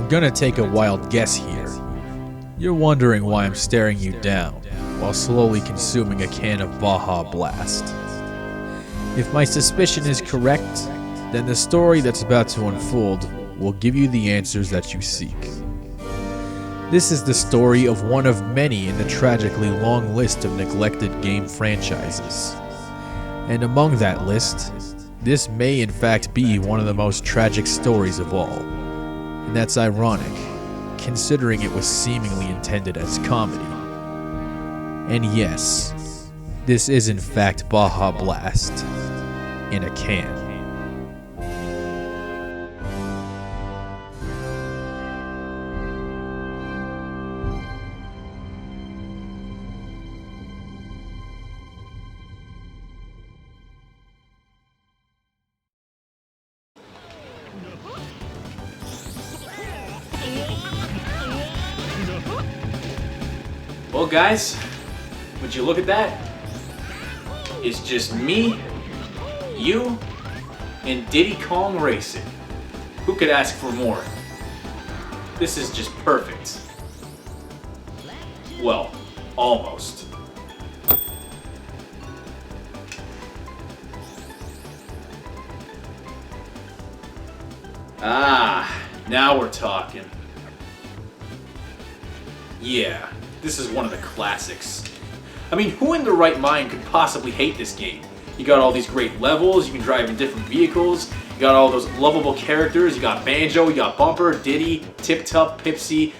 I'm gonna take a wild guess here. You're wondering why I'm staring you down while slowly consuming a can of Baja Blast. If my suspicion is correct, then the story that's about to unfold will give you the answers that you seek. This is the story of one of many in the tragically long list of neglected game franchises. And among that list, this may in fact be one of the most tragic stories of all. And that's ironic, considering it was seemingly intended as comedy. And yes, this is in fact Baja Blast in a can. Well guys, would you look at that? It's just me, you, and Diddy Kong Racing. Who could ask for more? This is just perfect. Well, almost. Ah, now we're talking. Yeah. This is one of the classics. I mean, who in their right mind could possibly hate this game? You got all these great levels, you can drive in different vehicles, you got all those lovable characters, you got Banjo, you got Bumper, Diddy, Tip Top, Pipsy,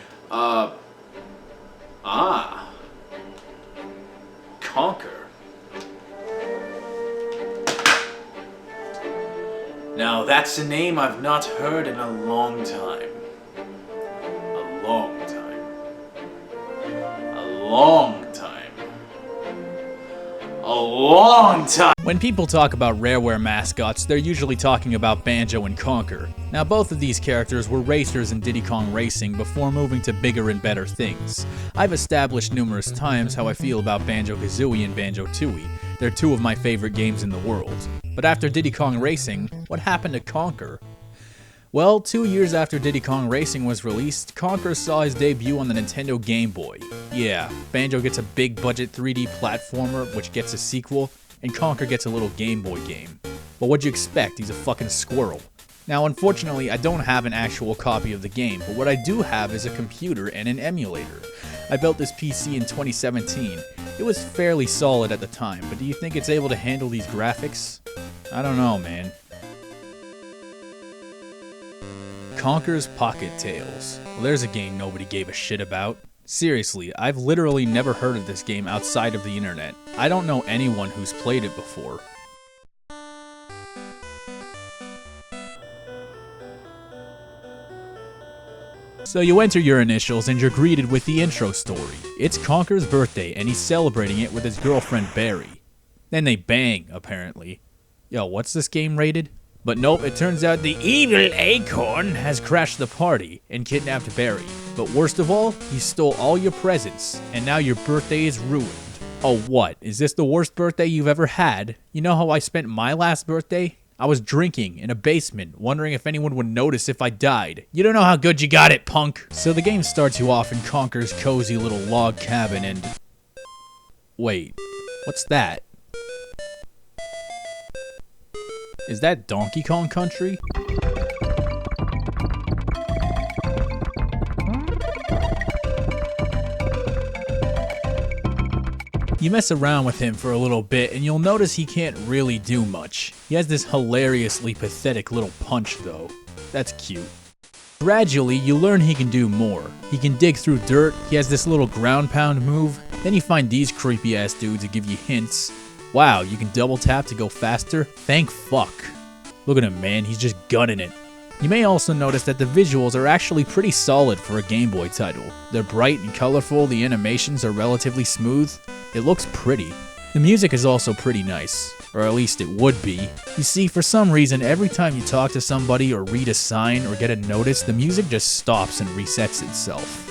Conker. Now that's a name I've not heard in a long time. A long time. A long time. When people talk about Rareware mascots, they're usually talking about Banjo and Conker. Now both of these characters were racers in Diddy Kong Racing before moving to bigger and better things. I've established numerous times how I feel about Banjo-Kazooie and Banjo-Tooie. They're two of my favorite games in the world. But after Diddy Kong Racing, what happened to Conker? Well, 2 years after Diddy Kong Racing was released, Conker saw his debut on the Nintendo Game Boy. Yeah, Banjo gets a big budget 3D platformer, which gets a sequel, and Conker gets a little Game Boy game. But what'd you expect? He's a fucking squirrel. Now, unfortunately, I don't have an actual copy of the game, but what I do have is a computer and an emulator. I built this PC in 2017. It was fairly solid at the time, but do you think it's able to handle these graphics? I don't know, man. Conker's Pocket Tales. Well, there's a game nobody gave a shit about. Seriously, I've literally never heard of this game outside of the internet. I don't know anyone who's played it before. So you enter your initials and you're greeted with the intro story. It's Conker's birthday and he's celebrating it with his girlfriend Barry. Then they bang, apparently. Yo, what's this game rated? But nope, it turns out the evil Acorn has crashed the party and kidnapped Barry. But worst of all, he stole all your presents, and now your birthday is ruined. Oh what, is this the worst birthday you've ever had? You know how I spent my last birthday? I was drinking in a basement, wondering if anyone would notice if I died. You don't know how good you got it, punk! So the game starts you off in Conker's cozy little log cabin and... Wait, what's that? Is that Donkey Kong Country? You mess around with him for a little bit and you'll notice he can't really do much. He has this hilariously pathetic little punch though. That's cute. Gradually, you learn he can do more. He can dig through dirt, he has this little ground pound move, then you find these creepy ass dudes that give you hints. Wow, you can double tap to go faster? Thank fuck. Look at him, man, he's just gunning it. You may also notice that the visuals are actually pretty solid for a Game Boy title. They're bright and colorful, the animations are relatively smooth. It looks pretty. The music is also pretty nice, or at least it would be. You see, for some reason, every time you talk to somebody or read a sign or get a notice, the music just stops and resets itself.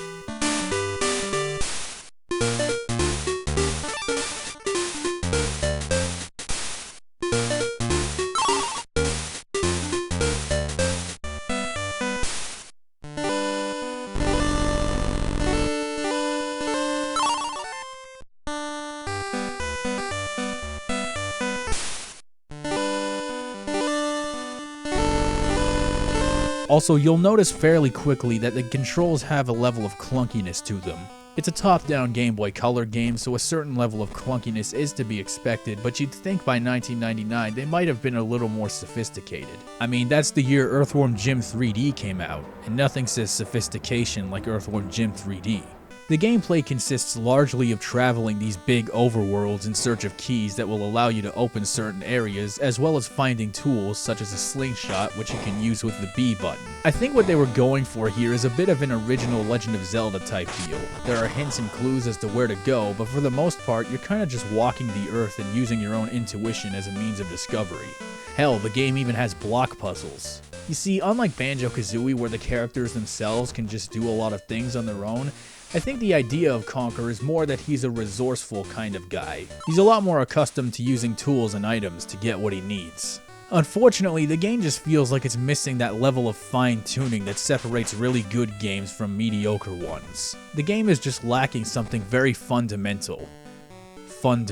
Also, you'll notice fairly quickly that the controls have a level of clunkiness to them. It's a top-down Game Boy Color game, so a certain level of clunkiness is to be expected, but you'd think by 1999 they might have been a little more sophisticated. I mean, that's the year Earthworm Jim 3D came out, and nothing says sophistication like Earthworm Jim 3D. The gameplay consists largely of traveling these big overworlds in search of keys that will allow you to open certain areas, as well as finding tools such as a slingshot, which you can use with the B button. I think what they were going for here is a bit of an original Legend of Zelda type deal. There are hints and clues as to where to go, but for the most part, you're kind of just walking the earth and using your own intuition as a means of discovery. Hell, the game even has block puzzles. You see, unlike Banjo-Kazooie, where the characters themselves can just do a lot of things on their own, I think the idea of Conker is more that he's a resourceful kind of guy. He's a lot more accustomed to using tools and items to get what he needs. Unfortunately, the game just feels like it's missing that level of fine-tuning that separates really good games from mediocre ones. The game is just lacking something very fundamental. Fun.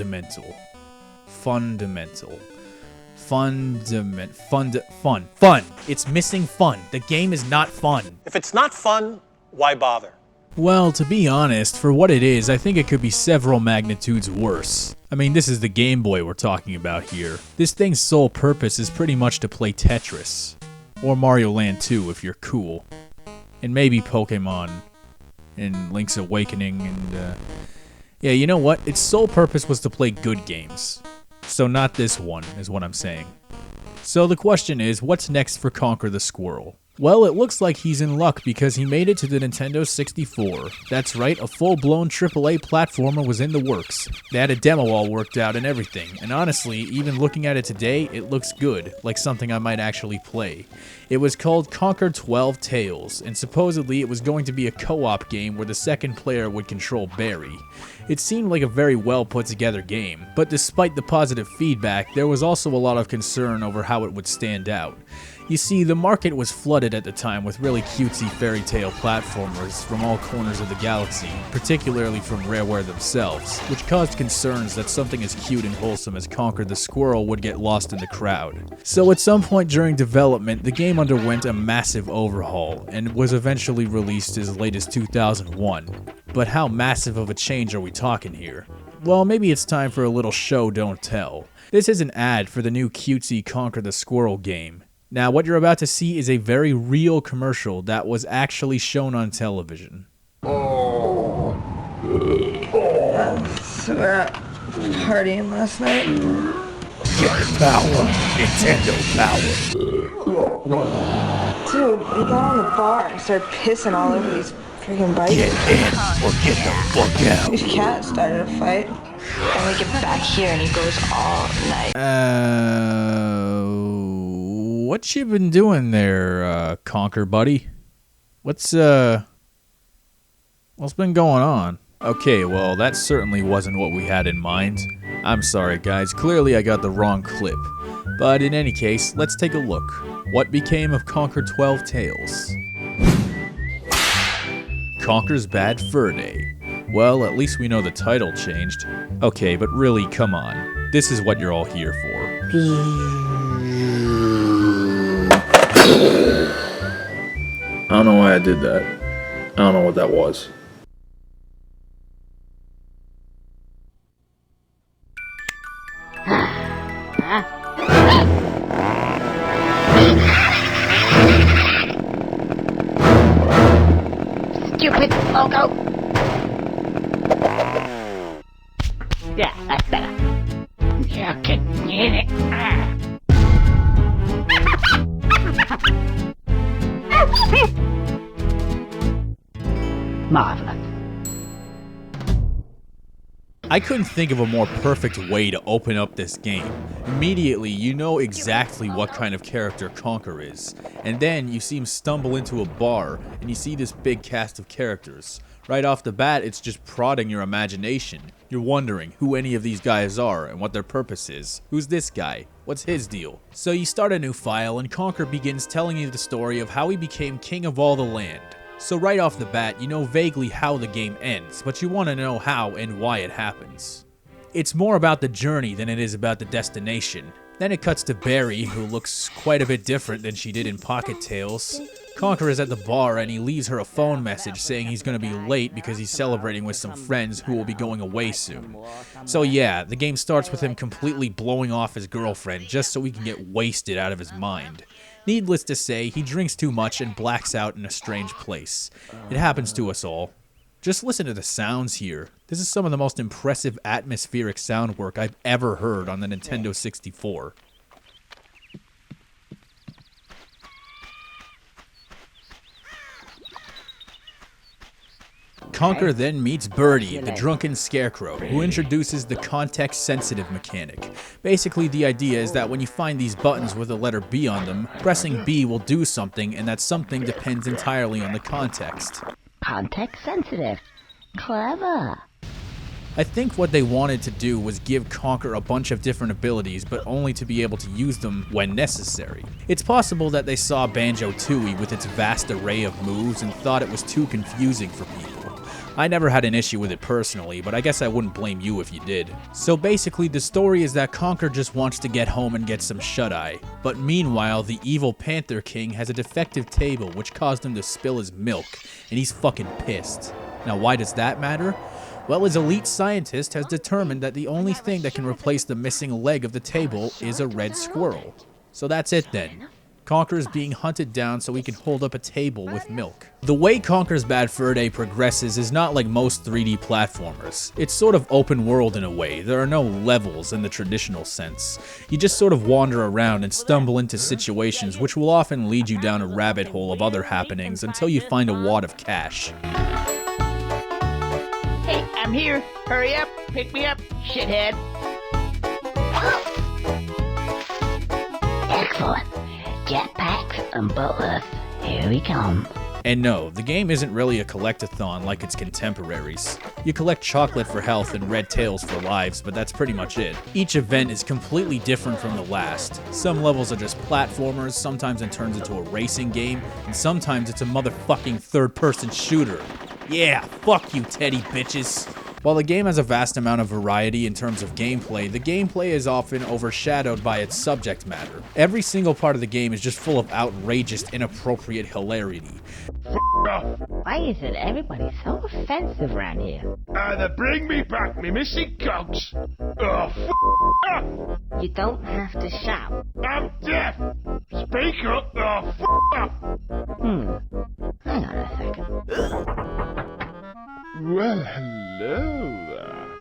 It's missing fun. The game is not fun. If it's not fun, why bother? Well, to be honest, for what it is, I think it could be several magnitudes worse. I mean, this is the Game Boy we're talking about here. This thing's sole purpose is pretty much to play Tetris. Or Mario Land 2 if you're cool. And maybe Pokemon. And Link's Awakening and, yeah, you know what? Its sole purpose was to play good games. So not this one, is what I'm saying. So the question is, what's next for Conker the Squirrel? Well, it looks like he's in luck because he made it to the Nintendo 64. That's right, a full-blown AAA platformer was in the works. They had a demo all worked out and everything, and honestly, even looking at it today, it looks good, like something I might actually play. It was called Conker 12 Tales, and supposedly it was going to be a co-op game where the second player would control Barry. It seemed like a very well put together game, but despite the positive feedback, there was also a lot of concern over how it would stand out. You see, the market was flooded at the time with really cutesy fairy tale platformers from all corners of the galaxy, particularly from Rareware themselves, which caused concerns that something as cute and wholesome as Conker the Squirrel would get lost in the crowd. So at some point during development, the game underwent a massive overhaul, and was eventually released as late as 2001. But how massive of a change are we talking here? Well, maybe it's time for a little show don't tell. This is an ad for the new cutesy Conker the Squirrel game. Now, what you're about to see is a very real commercial that was actually shown on television. So we're at partying last night. Power, Nintendo power. Dude, we got on the bar and started pissing all over these freaking bikes. Get in or get the fuck out. His cat started a fight. And we get back here and he goes all night. What you been doing there, Conker buddy? What's been going on? Okay, well, that certainly wasn't what we had in mind. I'm sorry, guys. Clearly I got the wrong clip. But in any case, let's take a look. What became of Conker 12 Tales? Conker's Bad Fur Day. Well, at least we know the title changed. Okay, but really, come on. This is what you're all here for. I don't know why I did that. I don't know what that was. Stupid logo. Yeah, that's better. You can get it. Marvelous. I couldn't think of a more perfect way to open up this game. Immediately, you know exactly what kind of character Conker is. And then you see him stumble into a bar, and you see this big cast of characters. Right off the bat, it's just prodding your imagination. You're wondering who any of these guys are and what their purpose is. Who's this guy? What's his deal? So you start a new file, and Conker begins telling you the story of how he became king of all the land. So right off the bat, you know vaguely how the game ends, but you want to know how and why it happens. It's more about the journey than it is about the destination. Then it cuts to Barry, who looks quite a bit different than she did in Pocket Tales. Conker is at the bar and he leaves her a phone message saying he's gonna be late because he's celebrating with some friends who will be going away soon. So yeah, the game starts with him completely blowing off his girlfriend just so he can get wasted out of his mind. Needless to say, he drinks too much and blacks out in a strange place. It happens to us all. Just listen to the sounds here. This is some of the most impressive atmospheric sound work I've ever heard on the Nintendo 64. Conker then meets Birdie, the drunken scarecrow, who introduces the context-sensitive mechanic. Basically, the idea is that when you find these buttons with the letter B on them, pressing B will do something, and that something depends entirely on the context. Context sensitive. Clever. I think what they wanted to do was give Conker a bunch of different abilities, but only to be able to use them when necessary. It's possible that they saw Banjo-Tooie with its vast array of moves and thought it was too confusing for people. I never had an issue with it personally, but I guess I wouldn't blame you if you did. So basically, the story is that Conker just wants to get home and get some shut-eye. But meanwhile, the evil Panther King has a defective table which caused him to spill his milk, and he's fucking pissed. Now why does that matter? Well, his elite scientist has determined that the only thing that can replace the missing leg of the table is a red squirrel. So that's it then. Conker is being hunted down so he can hold up a table with milk. The way Conker's Bad Fur Day progresses is not like most 3D platformers. It's sort of open world in a way. There are no levels in the traditional sense. You just sort of wander around and stumble into situations which will often lead you down a rabbit hole of other happenings until you find a wad of cash. Hey, I'm here. Hurry up. Pick me up, shithead. Excellent. Jetpacks and butlers. Here we come. And no, the game isn't really a collectathon like its contemporaries. You collect chocolate for health and red tails for lives, but that's pretty much it. Each event is completely different from the last. Some levels are just platformers, sometimes it turns into a racing game, and sometimes it's a motherfucking third-person shooter. Yeah, fuck you, teddy bitches. While the game has a vast amount of variety in terms of gameplay, the gameplay is often overshadowed by its subject matter. Every single part of the game is just full of outrageous, inappropriate hilarity. Why is it everybody so offensive around here? Either bring me back me missing coats, You don't have to shout. I'm deaf. Speak up, off. Hang on a second. Well, hello there.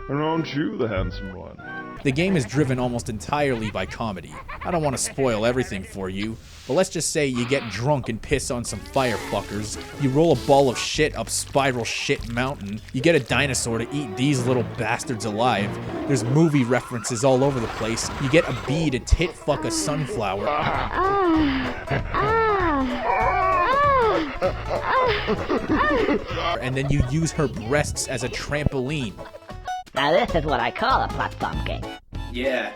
And aren't you the handsome one? The game is driven almost entirely by comedy. I don't want to spoil everything for you, but let's just say you get drunk and piss on some firefuckers, you roll a ball of shit up Spiral Shit Mountain, you get a dinosaur to eat these little bastards alive, there's movie references all over the place, you get a bee to tit fuck a sunflower, and then you use her breasts as a trampoline. Now this is what I call a platform game. Yeah,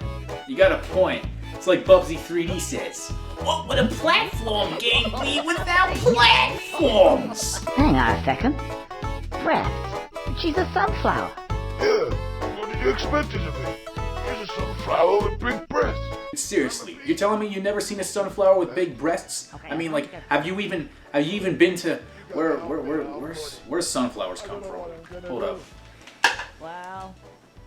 you got a point. It's like Bubsy 3D says. What would a platform game be without platforms? Hang on a second. Breasts. She's a sunflower. Yeah, what did you expect it to be? Here's a sunflower with big breasts. Seriously, you're telling me you've never seen a sunflower with big breasts? I mean, like, have you even been to where's sunflowers come from? Hold up. Well,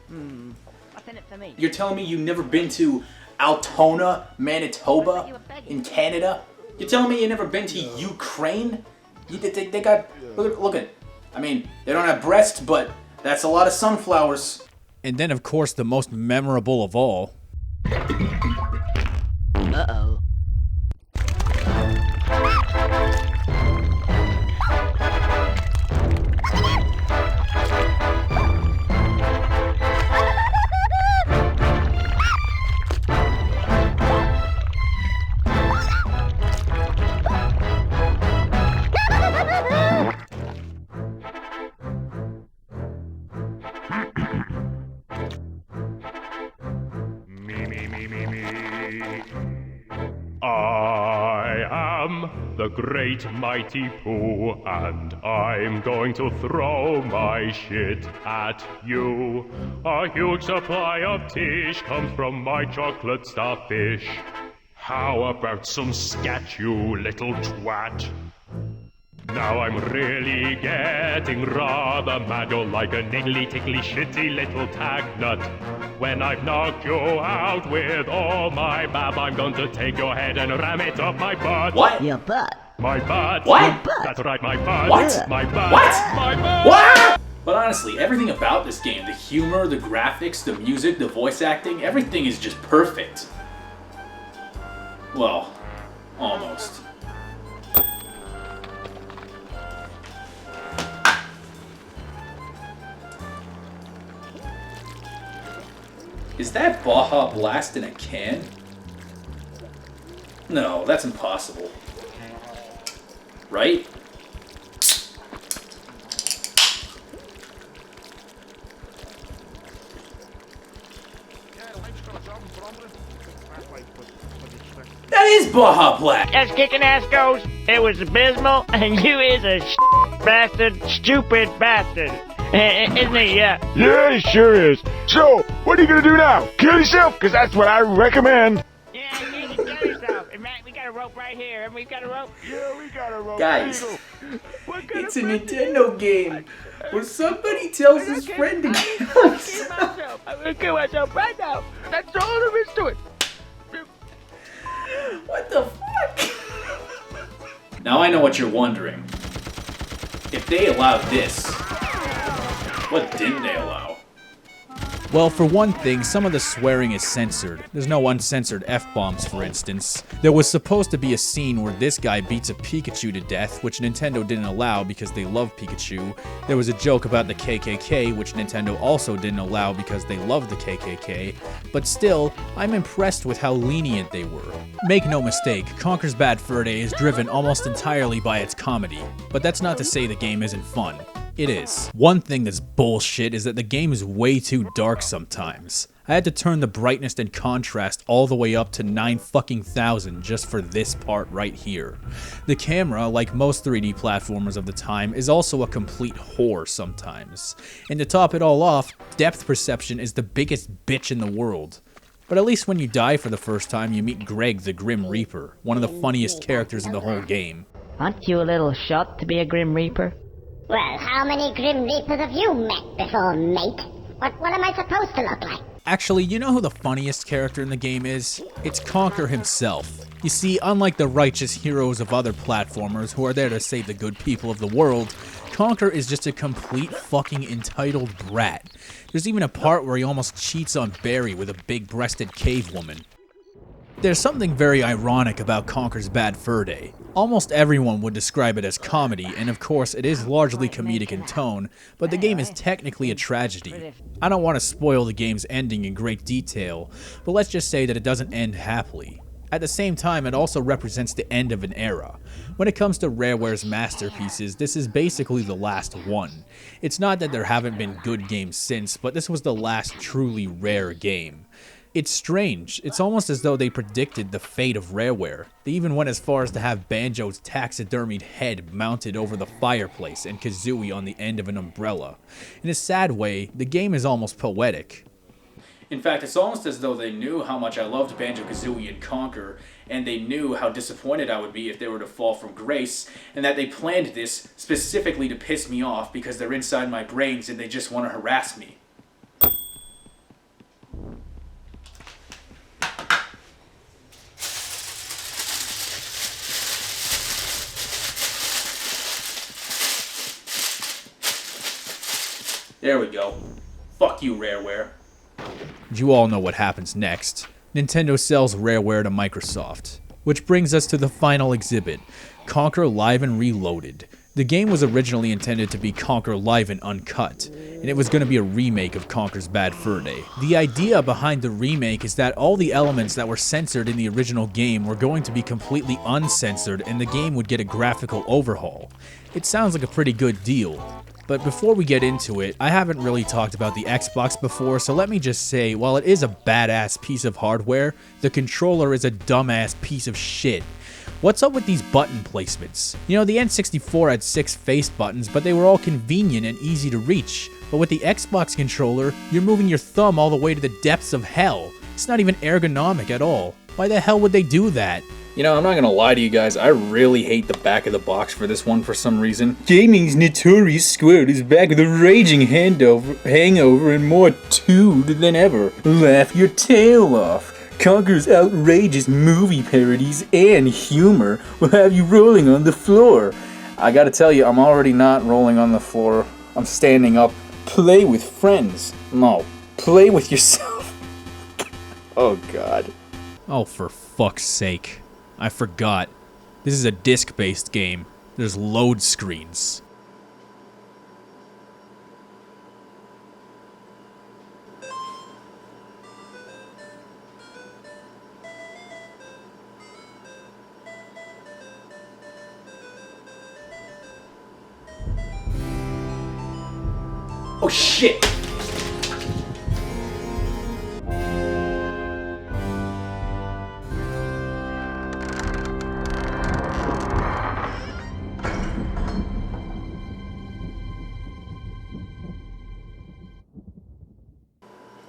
what's in it for me? You're telling me you've never been to Altona, Manitoba, in Canada? You're telling me you've never been to Ukraine? They got, look at, I mean, they don't have breasts, but that's a lot of sunflowers. And then, of course, the most memorable of all. Uh-oh. I am the great mighty Pooh, and I'm going to throw my shit at you. A huge supply of tish comes from my chocolate starfish. How about some scat, you little twat? Now I'm really getting rather mad. You're like a niggly, tickly, shitty little tag nut. When I've knocked you out with all my bab, I'm going to take your head and ram it up my butt. What? Your butt. My butt. What? Your butt. That's right, my butt. What? My butt. What? My butt. What? But honestly, everything about this game, the humor, the graphics, the music, the voice acting, everything is just perfect. Well, almost. Is that Baja Blast in a can? No, that's impossible. Right? That is Baja Blast! As kicking ass goes, it was abysmal, and you is a bastard, stupid bastard. Isn't he? Yeah. Yeah, he sure is. So, what are you gonna do now? Kill yourself? Because that's what I recommend. Yeah, you can kill yourself. And we got a rope right here. And we got a rope. Yeah, we got a rope. Guys, it's a Nintendo game where somebody tells his friend to kill himself. I'm gonna kill myself right now. That's all there is to it. What the fuck? Now I know what you're wondering. If they allowed this, what didn't they allow? Well, for one thing, some of the swearing is censored. There's no uncensored F-bombs, for instance. There was supposed to be a scene where this guy beats a Pikachu to death, which Nintendo didn't allow because they love Pikachu. There was a joke about the KKK, which Nintendo also didn't allow because they love the KKK. But still, I'm impressed with how lenient they were. Make no mistake, Conker's Bad Fur Day is driven almost entirely by its comedy. But that's not to say the game isn't fun. It is. One thing that's bullshit is that the game is way too dark sometimes. I had to turn the brightness and contrast all the way up to 9,000 just for this part right here. The camera, like most 3D platformers of the time, is also a complete whore sometimes. And to top it all off, depth perception is the biggest bitch in the world. But at least when you die for the first time, you meet Greg the Grim Reaper, one of the funniest characters in the whole game. Aren't you a little shot to be a Grim Reaper? Well, how many Grim Reapers have you met before, mate? What am I supposed to look like? Actually, you know who the funniest character in the game is? It's Conker himself. You see, unlike the righteous heroes of other platformers who are there to save the good people of the world, Conker is just a complete fucking entitled brat. There's even a part where he almost cheats on Barry with a big-breasted cave woman. There's something very ironic about Conker's Bad Fur Day. Almost everyone would describe it as comedy, and of course it is largely comedic in tone, but the game is technically a tragedy. I don't want to spoil the game's ending in great detail, but let's just say that it doesn't end happily. At the same time, it also represents the end of an era. When it comes to Rareware's masterpieces, this is basically the last one. It's not that there haven't been good games since, but this was the last truly rare game. It's strange. It's almost as though they predicted the fate of Rareware. They even went as far as to have Banjo's taxidermied head mounted over the fireplace and Kazooie on the end of an umbrella. In a sad way, the game is almost poetic. In fact, it's almost as though they knew how much I loved Banjo-Kazooie and Conker, and they knew how disappointed I would be if they were to fall from grace, and that they planned this specifically to piss me off because they're inside my brains and they just want to harass me. There we go. Fuck you, Rareware. You all know what happens next. Nintendo sells Rareware to Microsoft. Which brings us to the final exhibit, Conker Live and Reloaded. The game was originally intended to be Conker Live and Uncut, and it was going to be a remake of Conker's Bad Fur Day. The idea behind the remake is that all the elements that were censored in the original game were going to be completely uncensored and the game would get a graphical overhaul. It sounds like a pretty good deal. But before we get into it, I haven't really talked about the Xbox before, so let me just say, while it is a badass piece of hardware, the controller is a dumbass piece of shit. What's up with these button placements? You know, the N64 had 6 face buttons, but they were all convenient and easy to reach. But with the Xbox controller, you're moving your thumb all the way to the depths of hell. It's not even ergonomic at all. Why the hell would they do that? You know, I'm not gonna lie to you guys, I really hate the back of the box for this one for some reason. Gaming's notorious squirt is back with a raging hangover and more tood than ever. Laugh your tail off. Conker's outrageous movie parodies and humor will have you rolling on the floor. I gotta tell you, I'm already not rolling on the floor. I'm standing up. Play with friends. No, play with yourself. Oh god. Oh, for fuck's sake. I forgot. This is a disc-based game. There's load screens. Oh shit!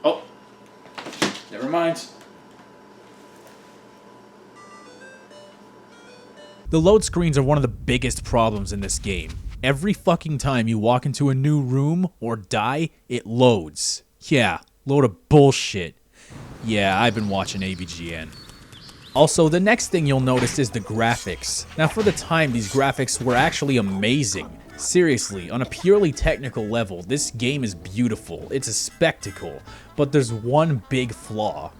Oh, never mind. The load screens are one of the biggest problems in this game. Every fucking time you walk into a new room or die, it loads. Yeah, load of bullshit. Yeah, I've been watching AVGN. Also, the next thing you'll notice is the graphics. Now, for the time, these graphics were actually amazing. Seriously, on a purely technical level, this game is beautiful. It's a spectacle. But there's one big flaw.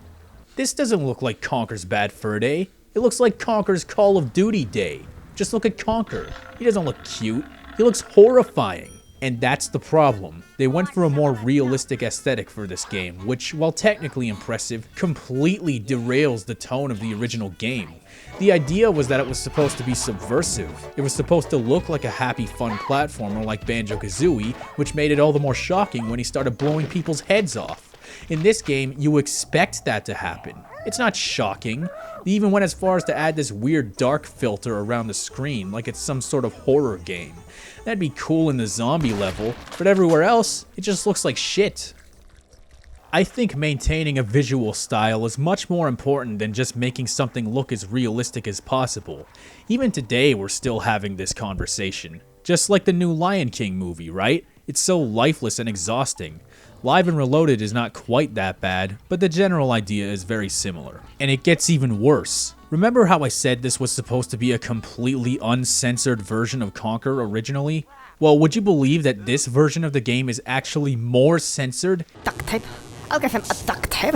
This doesn't look like Conker's Bad Fur Day. It looks like Conker's Call of Duty Day. Just look at Conker. He doesn't look cute. He looks horrifying. And that's the problem. They went for a more realistic aesthetic for this game, which, while technically impressive, completely derails the tone of the original game. The idea was that it was supposed to be subversive. It was supposed to look like a happy, fun platformer like Banjo-Kazooie, which made it all the more shocking when he started blowing people's heads off. In this game, you expect that to happen. It's not shocking. They even went as far as to add this weird dark filter around the screen, like it's some sort of horror game. That'd be cool in the zombie level, but everywhere else, it just looks like shit. I think maintaining a visual style is much more important than just making something look as realistic as possible. Even today, we're still having this conversation. Just like the new Lion King movie, right? It's so lifeless and exhausting. Live and Reloaded is not quite that bad, but the general idea is very similar. And it gets even worse. Remember how I said this was supposed to be a completely uncensored version of Conker originally? Well, would you believe that this version of the game is actually more censored? Duct tape. I'll give him a duct tape.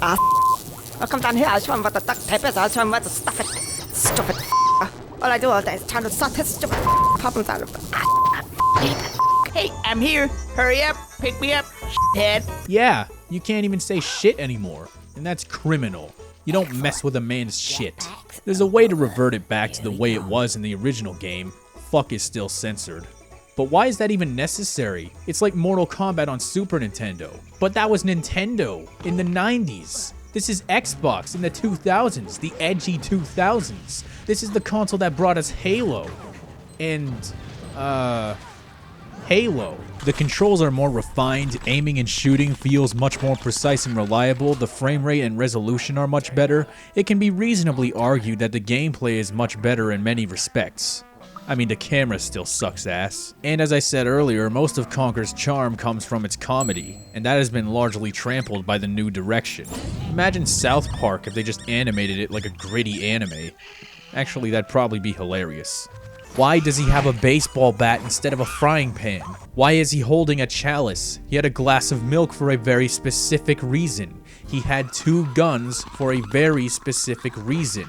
I'll come down here, I'll show him what the duct tape is, I'll show him where to stuff it. Stupid. All I do all day is try to sort his stupid problems out of it. Hey, I'm here. Hurry up. Pick me up, head. Yeah, you can't even say shit anymore. And that's criminal. You don't mess with a man's shit. There's a way to revert it back to the way it was in the original game. Fuck is still censored. But why is that even necessary? It's like Mortal Kombat on Super Nintendo. But that was Nintendo in the 90s. This is Xbox in the 2000s, the edgy 2000s. This is the console that brought us Halo. And, Halo. The controls are more refined, aiming and shooting feels much more precise and reliable, the frame rate and resolution are much better. It can be reasonably argued that the gameplay is much better in many respects. I mean, the camera still sucks ass. And as I said earlier, most of Conker's charm comes from its comedy, and that has been largely trampled by the new direction. Imagine South Park if they just animated it like a gritty anime. Actually, that'd probably be hilarious. Why does he have a baseball bat instead of a frying pan? Why is he holding a chalice? He had a glass of milk for a very specific reason. He had 2 guns for a very specific reason.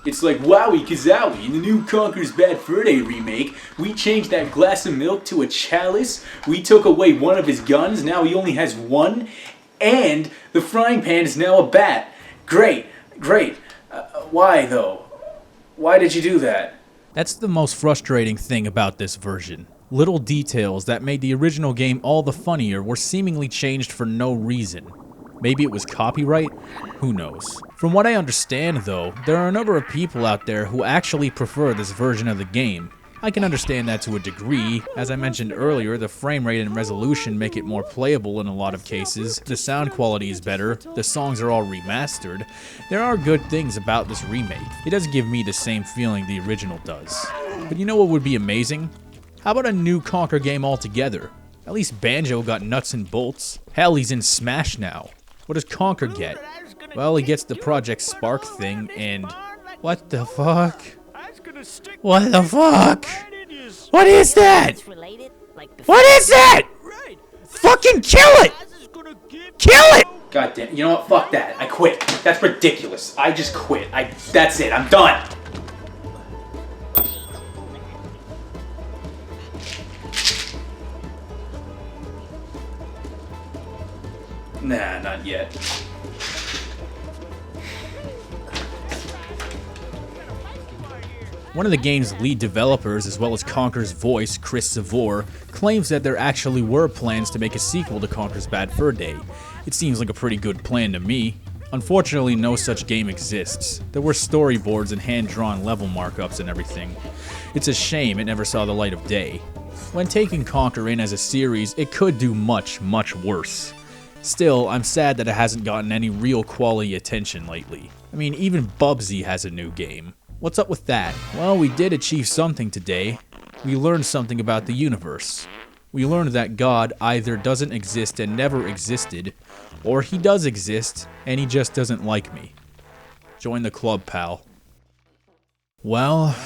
It's like Wowie Kazowie in the new Conker's Bad Fur Day remake. We changed that glass of milk to a chalice. We took away one of his guns. Now he only has 1. And the frying pan is now a bat. Great. Why though? Why did you do that? That's the most frustrating thing about this version. Little details that made the original game all the funnier were seemingly changed for no reason. Maybe it was copyright? Who knows? From what I understand though, there are a number of people out there who actually prefer this version of the game. I can understand that to a degree. As I mentioned earlier, the frame rate and resolution make it more playable in a lot of cases. The sound quality is better, the songs are all remastered. There are good things about this remake. It doesn't give me the same feeling the original does. But you know what would be amazing? How about a new Conker game altogether? At least Banjo got nuts and bolts. Hell, he's in Smash now. What does Conker get? Well, he gets the Project Spark thing and... What the fuck? What the fuck? What is that? What is that? Fucking kill it! Kill it! God damn, you know what? Fuck that. I quit. That's ridiculous. I just quit. That's it. I'm done. Nah, not yet. One of the game's lead developers, as well as Conker's voice, Chris Savor, claims that there actually were plans to make a sequel to Conker's Bad Fur Day. It seems like a pretty good plan to me. Unfortunately, no such game exists. There were storyboards and hand-drawn level markups and everything. It's a shame it never saw the light of day. When taking Conker in as a series, it could do much, much worse. Still, I'm sad that it hasn't gotten any real quality attention lately. I mean, even Bubsy has a new game. What's up with that? Well, we did achieve something today. We learned something about the universe. We learned that God either doesn't exist and never existed, or he does exist and he just doesn't like me. Join the club, pal. Well,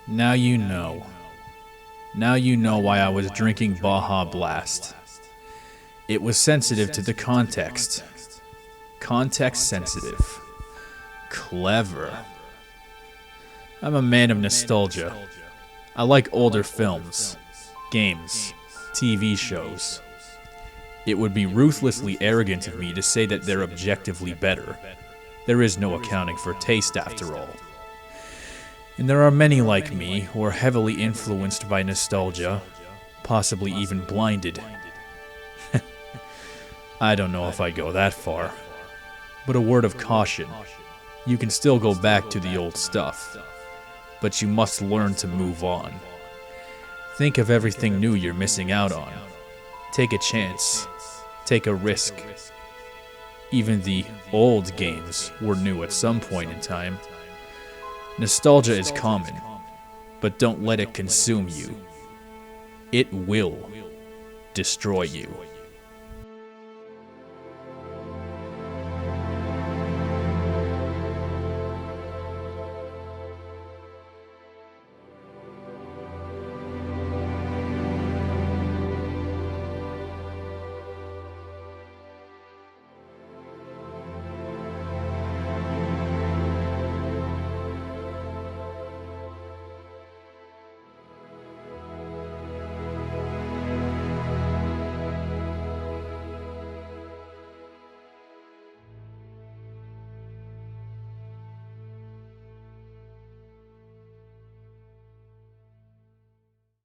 now you know. Now you know why I was drinking Baja Blast. It was sensitive to the context. Context sensitive. Clever. I'm a man of nostalgia. I like older films, games, TV shows. It would be ruthlessly arrogant of me to say that they're objectively better. There is no accounting for taste after all. And there are many like me who are heavily influenced by nostalgia, possibly even blinded. I don't know if I go that far. But a word of caution. You can still go back to the old stuff. But you must learn to move on. Think of everything new you're missing out on. Take a chance. Take a risk. Even the old games were new at some point in time. Nostalgia is common, but don't let it consume you. It will destroy you.